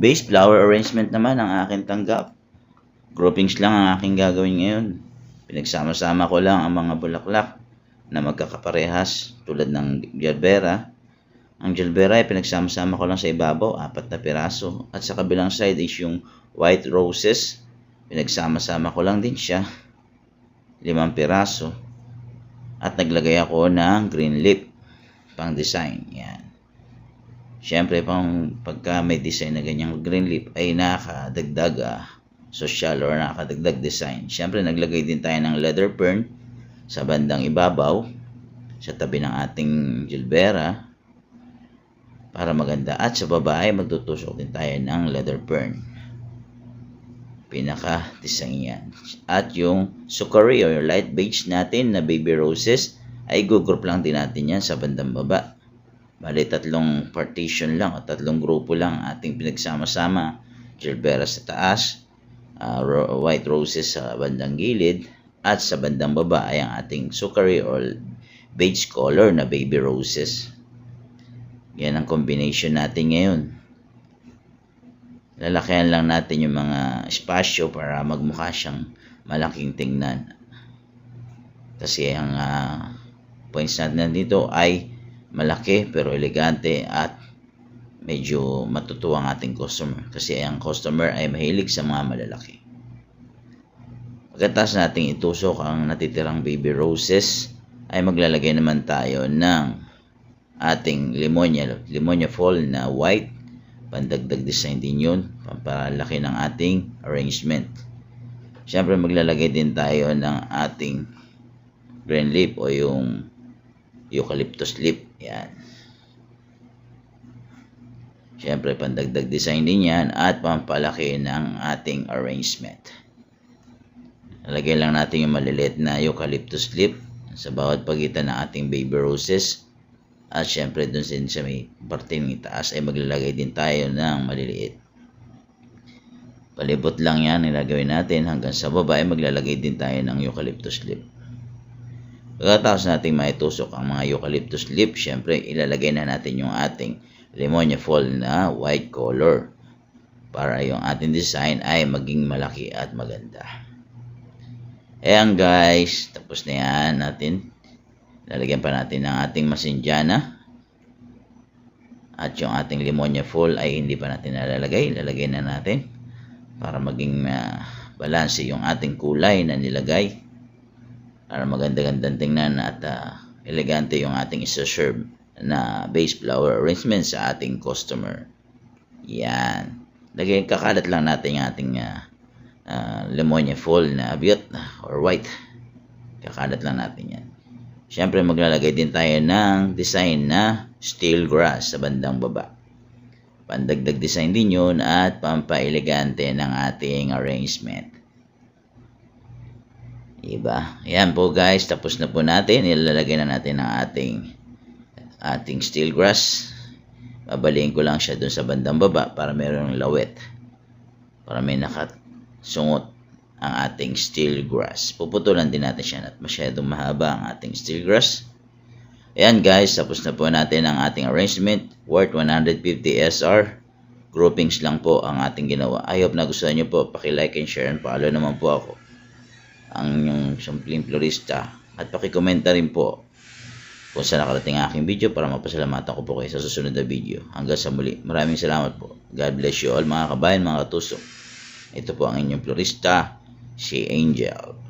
Base flower arrangement naman ang aking tanggap. Groupings lang ang aking gagawin ngayon. Pinagsama-sama ko lang ang mga bulaklak na magkakaparehas tulad ng gelbera. Ang gelbera ay pinagsama-sama ko lang sa ibabaw, 4 na piraso. At sa kabilang side is yung white roses. Pinagsama-sama ko lang din siya, 5 piraso. At naglagay ako ng green leaf pang design. Yan. Siyempre, pagka may design na ganyang green leaf ay nakadagdag social or nakadagdag design. Siyempre, naglagay din tayo ng leather fern sa bandang ibabaw, sa tabi ng ating gelbera para maganda. At sa baba ay magtutusok din tayo ng leather fern. Pinaka-design yan. At yung sukari o yung light beige natin na baby roses ay gugroup lang din natin yan sa bandang baba. Bali, 3 partition lang o 3 grupo lang ating pinagsama-sama. Gelbera sa taas, white roses sa bandang gilid, at sa bandang baba ay ang ating sukari or beige color na baby roses. Yan ang combination natin ngayon. Lalakihan lang natin yung mga espasyo para magmukha siyang malaking tingnan. Kasi ang points natin dito ay malaki pero elegante at medyo matutuwa ang ating customer. Kasi ang customer ay mahilig sa mga malalaki. Pagkatapos nating itusok ang natitirang baby roses, ay maglalagay naman tayo ng ating limonia fall na white. Pandagdag design din yun, pampalaki ng ating arrangement. Siyempre maglalagay din tayo ng ating green leaf o yung eucalyptus leaf. Yan. Siyempre pandagdag design din yan at pampalaki ng ating arrangement. Lalagay lang natin yung maliliit na eucalyptus leaf sa bawat pagitan ng ating baby roses. At syempre dun sa may parte ng itaas ay maglalagay din tayo ng maliliit. Palibot lang yan nilagawin natin hanggang sa baba ay maglalagay din tayo ng eucalyptus leaf. Pagkatapos natin maitusok ang mga eucalyptus leaf, syempre ilalagay na natin yung ating limonia fall na white color para yung ating design ay maging malaki at maganda. Ayan guys, tapos na yan natin. Lalagyan pa natin ng ating masinjana. At yung ating limonia fall ay hindi pa natin nalalagay. Lalagay na natin para maging balanse yung ating kulay na nilagay. Para maganda-gandang tingnan at elegante yung ating isa-serve na base flower arrangement sa ating customer. Yan. Kakalat lang natin yung ating limonia fall na abiyot or white. Kakalat lang natin yan. Siyempre maglalagay din tayo ng design na steel grass sa bandang baba. Pandagdag design din yun at pampaelegante ng ating arrangement. Diba? Ayan po guys, tapos na po natin. Ilalagay na natin ang ating steel grass. Babaliin ko lang siya dun sa bandang baba para mayroong lawet. Para may nakasungot ang ating steel grass. Puputulan din natin siya at masyadong mahaba ang ating steel grass. Ayan guys, tapos na po natin ang ating arrangement worth 150 SR. Groupings lang po ang ating ginawa. I hope nagustuhan nyo po. Paki-like and share and follow naman po ako, ang yung simpleng florista, at paki-komenta rin po kung saan nakarating ang aking video para mapasalamatan ko po kayo sa susunod na video. Hanggang sa muli, maraming salamat po. God bless you all mga kabayan, mga katusok. Ito po ang inyong florista, si Angel.